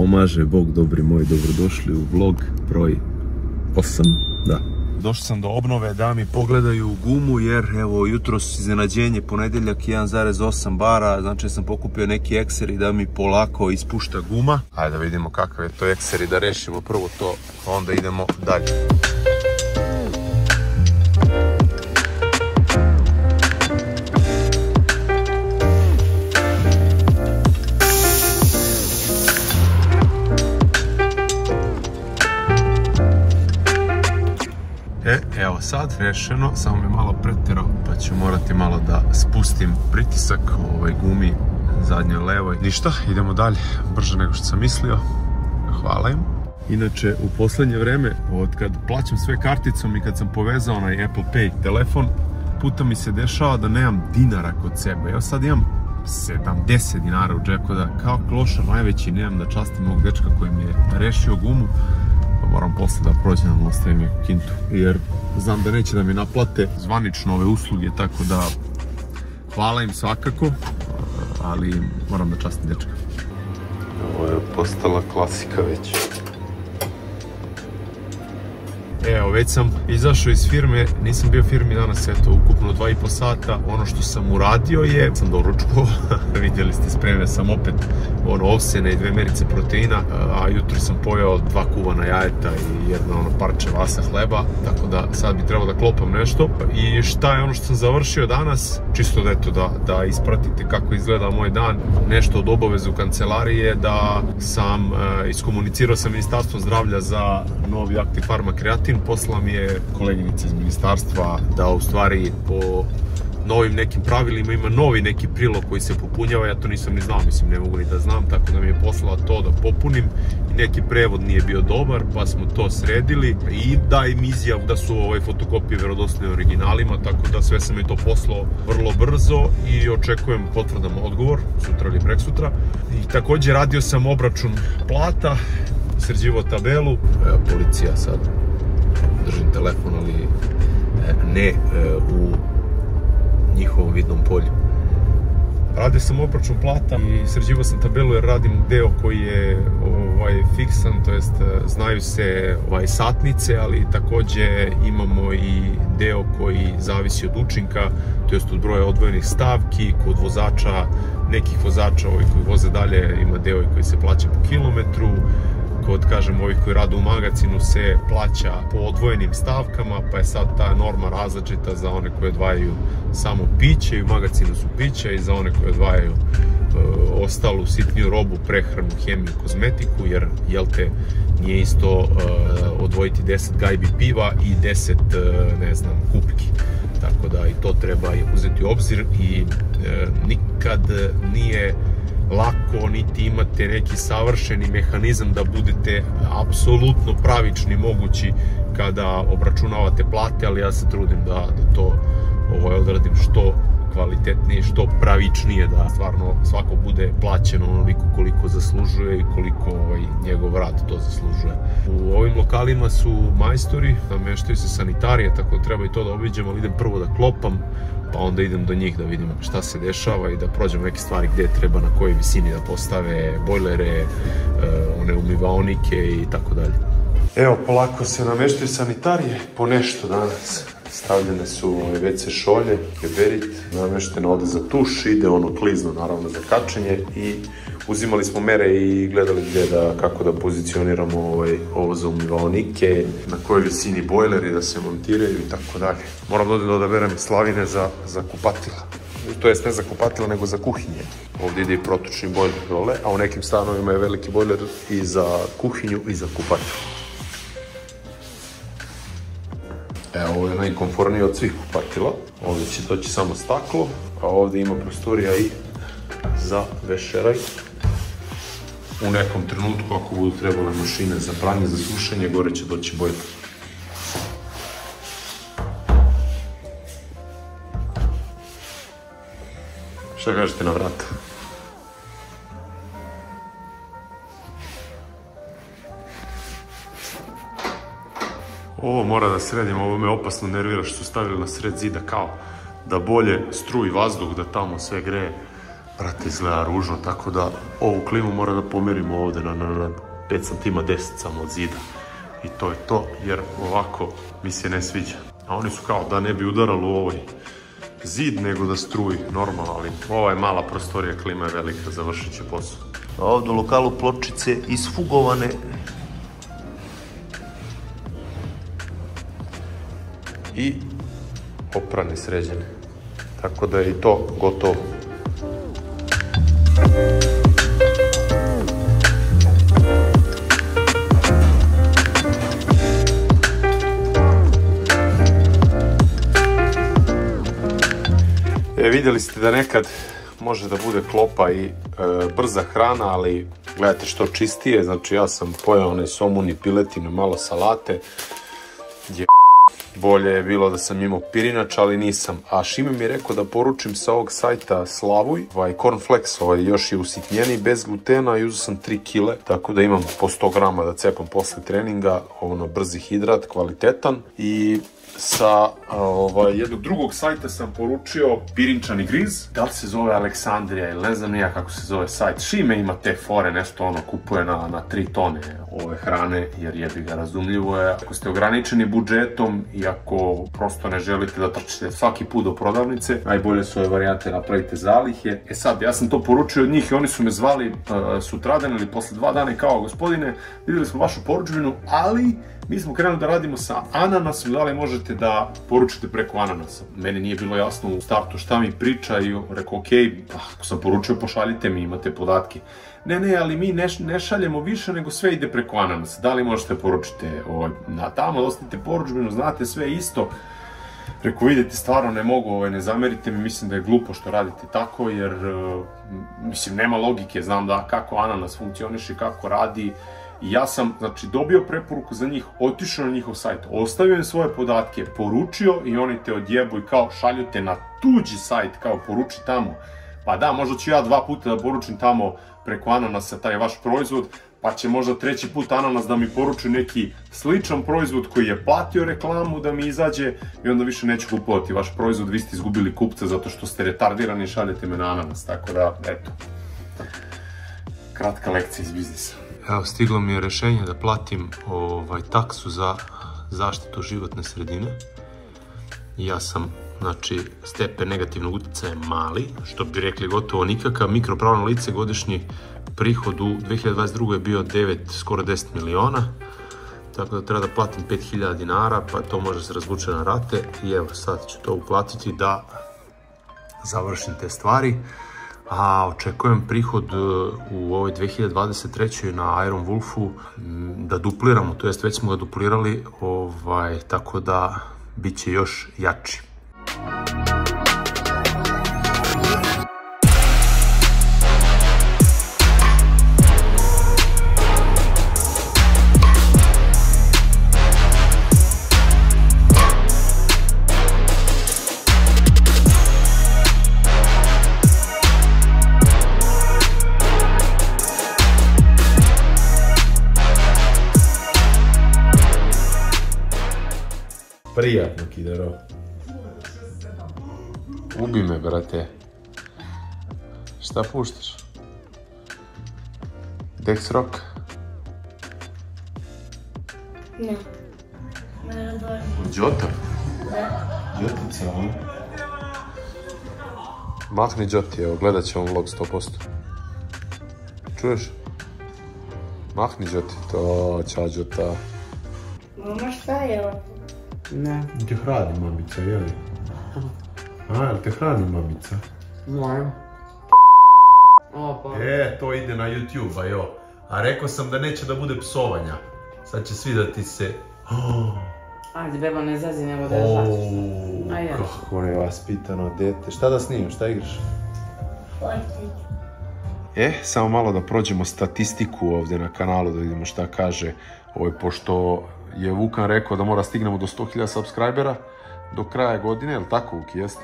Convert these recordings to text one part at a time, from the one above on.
pomaže, Bog dobri moj, dobrodošli u vlog broj 8, da. Došao sam do obnove da mi pogledaju gumu jer evo jutros iznenađenje, ponedjeljak 1,8 bara, znači sam pokupio neki ekseri da mi polako ispušta guma. Ajde da vidimo kakav je to ekseri, da rešimo prvo to, onda idemo dalje. Evo sad, rešeno, samo me malo preterao, pa ću morati malo da spustim pritisak u ovoj gumi zadnjoj levoj. Ništa, idemo dalje, brže nego što sam mislio. Hvala im. Inače, u poslednje vreme, od kad plaćam sve karticom i kad sam povezao onaj Apple Pay telefon, puta mi se dešava da nemam dinara kod sebe. Evo sad imam 70 dinara u džepu, da kao klošar najveći nemam da častim ovog dečka koji mi je rešio gumu. Moram posle da prođem da ostavim neku kintu, jer znam da neće da mi naplate zvanično ove usluge, tako da hvala im svakako, ali moram da častim dečka. Ovo je postala klasika već. Evo, već sam izašao iz firme, nisam bio u firmi danas, eto, ukupno 2,5 sata. Ono što sam uradio je, sam doručkovao, vidjeli ste, spremio sam opet ovsene i 2 merice proteina, a jutro sam pojeo 2 kuvana jajeta i jedno parče vasa hleba, tako da sad bi trebalo da klopam nešto. I šta je ono što sam završio danas, čisto da eto, da ispratite kako izgleda moj dan, nešto od obaveze u kancelariji je da sam iskomunicirao sa Ministarstvom zdravlja za novi Active Pharma kreatin. Poslala mi je koleginica iz ministarstva da u stvari po novim nekim pravilima ima novi neki prilog koji se popunjava, ja to nisam ni znao, mislim ne mogu ni da znam, tako da mi je poslala to da popunim i neki prevod nije bio dobar, pa smo to sredili i da im izjavu da su fotokopije verodostojne originalima, tako da sve sam je to poslao vrlo brzo i očekujem potvrdan odgovor sutra ili preksutra. I takođe radio sam obračun plata, sređivao tabelu, evo policija sad, držim telefon, ali ne u njihovom vidnom polju. Radio sam obračun plata i sređivao sam tabelu jer radim deo koji je fiksan, to jest znaju se satnice, ali takođe imamo i deo koji zavisi od učinka, to jest od broja odvojenih stavki. Kod vozača, nekih vozača, ovi koji voze dalje, ima deo koji se plaća po kilometru. Kod, kažem, ovih koji rade u magazinu se plaća po odvojenim stavkama, pa je sad ta norma različita za one koje odvajaju samo piće i u magazinu su pića, i za one koje odvajaju ostalu sitniju robu, prehranu, hemiju, kozmetiku, jer, jel te, nije isto odvojiti 10 gajbi piva i 10, ne znam, kupki. Tako da i to treba uzeti u obzir i nikad nije lako, niti imate neki savršeni mehanizam da budete apsolutno pravični mogući kada obračunavate plate, ali ja se trudim da to odradim što kvalitetnije, što pravičnije, da stvarno svako bude plaćeno onoliko koliko zaslužuje i koliko njegov rad to zaslužuje. U ovim lokalima su majstori, nameštaju se sanitarije, tako da treba i to da obiđemo, ali idem prvo da klopam, pa onda idem do njih da vidim šta se dešava i da prođem neke stvari gde treba, na kojoj visini da postave bojlere, one umivaonike i tako dalje. Evo, polako se nameštaju sanitarije, po nešto danas. Stavljene su WC šolje, keberit, namešteno ovde za tuš, ide ono klizno naravno za kačenje i uzimali smo mere i gledali kako da pozicioniramo ovo za umivaonike, na kojoj visini bojleri da se montiraju i tako dalje. Moram da odaberem slavine za kupatila. To jest ne za kupatila, nego za kuhinje. Ovde ide i protočni bojler dole, a u nekim stanovima je veliki bojler i za kuhinju i za kupatila. Evo, ovo je najkomfornije od svih kupatila. Ovde će doći samo staklo, a ovde ima prostorija i za vešeraj. U nekom trenutku, ako budu trebale mašine za pranje, za sušenje, gore će doći bojler. Šta kažete na vrata? Ovo mora da sredim, ovo me opasno nervira što su stavili na sred zida kao da bolje struji vazduh, da tamo sve greje. Brate, izgleda ružno, tako da ovu klimu mora da pomerimo ovde na 5 cm 10 samo od zida. I to je to, jer ovako mi se ne sviđa. A oni su kao da ne bi udaralo u ovaj zid, nego da struji normalno, ali ova je mala prostorija, klima je velika, završit će posao. A ovdje u lokalu pločice isfugovane. I oprane, sređene. Tako da je i to gotovo. Vidjeli ste da nekad može da bude klopa i brza hrana, ali gledajte što čistije. Znači ja sam pojao onaj somun i piletinu, malo salate. Bolje je bilo da sam imao pirinač, ali nisam. A Šime mi je rekao da poručim sa ovog sajta Slavuj, cornflakes, još je usitnjeni, bez glutena, i uzeo sam 3 kile, tako da imam po 100 grama da cepam posle treninga, brzi hidrat, kvalitetan. I sa jednog drugog sajta sam poručio pirinčani griz, da li se zove Aleksandrija ili ne znam nija kako se zove sajt. Šime ima te fore, nešto kupuje na 3 tone ove hrane, jer jebi ga, razumljivo je. Ako ste ograničeni budžetom i ako prosto ne želite da trčite svaki put do prodavnice, najbolje su ove varijante, napravite zalihe. E sad, ja sam to poručio od njih i oni su me zvali sutradan ili posle 2 dana kao, gospodine, vidjeli smo vašu poručbinu, ali mi smo krenuli da radimo sa ananasom, da li možete da poručite preko ananasa? Meni nije bilo jasno u startu šta mi priča i rekao, ok, ako sam poručio, pošaljite mi, imate podatke. Ne, ali mi ne šaljemo više, nego sve ide preko ananasa. Da li možete poručite na tamo, ostavite poručbinu, znate sve isto. Rekao, vidite, stvarno ne mogu, ne zamerite mi, mislim da je glupo što radite tako, jer, mislim, nema logike, znam da kako ananas funkcioniše i kako radi. I ja sam, znači, dobio preporuku za njih, otišao na njihov sajt, ostavio im svoje podatke, poručio i oni te odjebu i kao šalju te na tuđi sajt, kao poruči tamo. Pa da, možda ću ja 2 puta da poručim tamo preko ananasa taj vaš proizvod, pa će možda 3. put ananas da mi poruči neki sličan proizvod koji je platio reklamu da mi izađe i onda više neću kupovati vaš proizvod, vi ste izgubili kupca zato što ste retardirani i šaljete me na ananas, tako da, eto, kratka lekcija iz biznisa. Evo, stiglo mi je rešenje da platim taksu za zaštitu životne sredine. Ja sam, znači, stepen negativnog utjecaja mali, što bi rekli gotovo nikakav. Mikropravno lice, godišnji prihod u 2022. je bio 9, skoro 10 miliona. Tako da treba da platim 5000 dinara, pa to može se razvuče na rate. I evo, sad ću to uplatiti da završim te stvari. A očekujem prihod u ovoj 2023. na Iron Wolfu da dupliramo, to jest već smo ga duplirali, tako da bit će još jači. Prijatno, Kidero. Ubi me, brate. Šta puštaš? Dex Rock? Ne. Jota? Da. Jotica, ono? Mahni Joti, evo, gledat ćemo vlog 100%. Čuješ? Mahni Joti, to, ča Jota. Mama, šta je ovo? Ne. Te hrani mamica, jeli? A, jel te hrani mamica? Moram. Opa. To ide na YouTube, a jo. A rekao sam da neće da bude psovanja. Sad će svi da ti se... Ajde, beba, ne zazi, nego da je začiš. Kako je vaspitano dete. Šta da snimam, šta igraš? Samo malo da prođemo statistiku ovdje na kanalu, da vidimo šta kaže. Pošto je Vukan rekao da mora stignemo do 100.000 subscribera do kraja godine, je li tako, Vuki, jeste?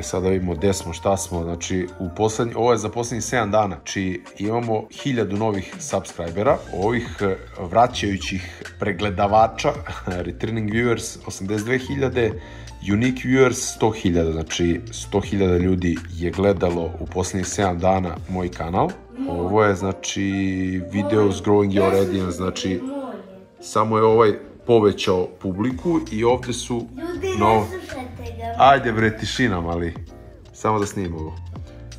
Sada vidimo gde smo, šta smo, znači ovo je za poslednjih 7 dana, znači imamo 1000 novih subscribera, ovih vraćajućih pregledavača, returning viewers 82.000, unique viewers 100.000, znači 100.000 ljudi je gledalo u poslednjih 7 dana moj kanal. Ovo je znači videos growing your audience, znači samo je ovaj povećao publiku i ovde su... Ljudi, ne slušajte ga. Ajde bre, tišina mali, samo da snimamo ovo.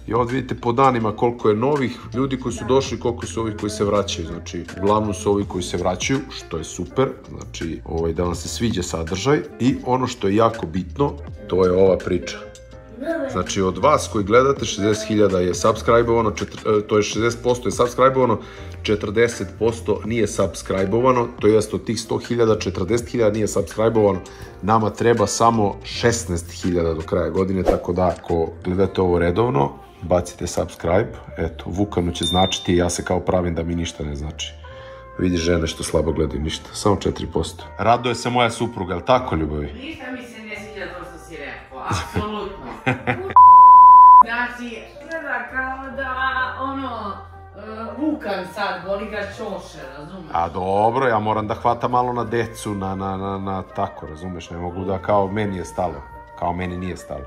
I ovdje vidite po danima koliko je novih ljudi koji su došli, koliko su ovih koji se vraćaju. Znači, uglavnom su ovi koji se vraćaju, što je super. Znači, da vam se sviđa sadržaj. I ono što je jako bitno, to je ova priča. Znači, od vas koji gledate, 60.000 je subscribe-ovano, to je 60% je subscribe-ovano, 40% nije subscribe-ovano, to jest od tih 100.000, 40.000 nije subscribe-ovano. Nama treba samo 16.000 do kraja godine, tako da ako gledate ovo redovno, bacite subscribe. Eto, Vukanu će značiti i ja se kao pravim da mi ništa ne znači. Vidi žene što slabo gledaju ništa, samo 4%. Raduje se moja supruga, ali tako, ljubavi? Ništa mi se ne sviđa to što si rekao, apsolutno. Znači, gleda kao da, Vukan sad, boli ga čoše, razumeš? A dobro, ja moram da hvatam malo na decu, na tako, razumeš, ne mogu da kao meni je stalo, kao meni nije stalo.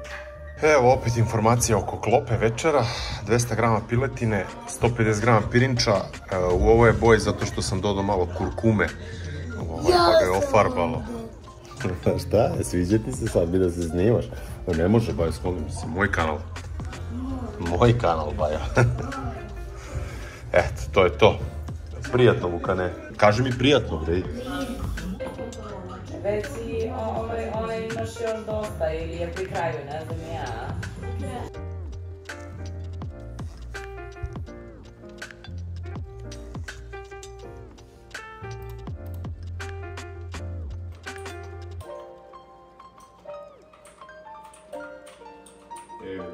Evo opet informacija oko klope večera, 200 grama piletine, 150 grama pirinča, u ovoj je boji zato što sam dodao malo kurkume, pa ga je ofarbalo. Šta, sviđa ti se sad, bi da se snimaš? Ne može, Bajo, sklonim se, moj kanal. Moj kanal, Bajo. Eto, to je to. Prijatno, Vukane. Kaži mi prijatno, bre. Već si, imaš još dosta ili je pri kraju, ne znam ja. Evo.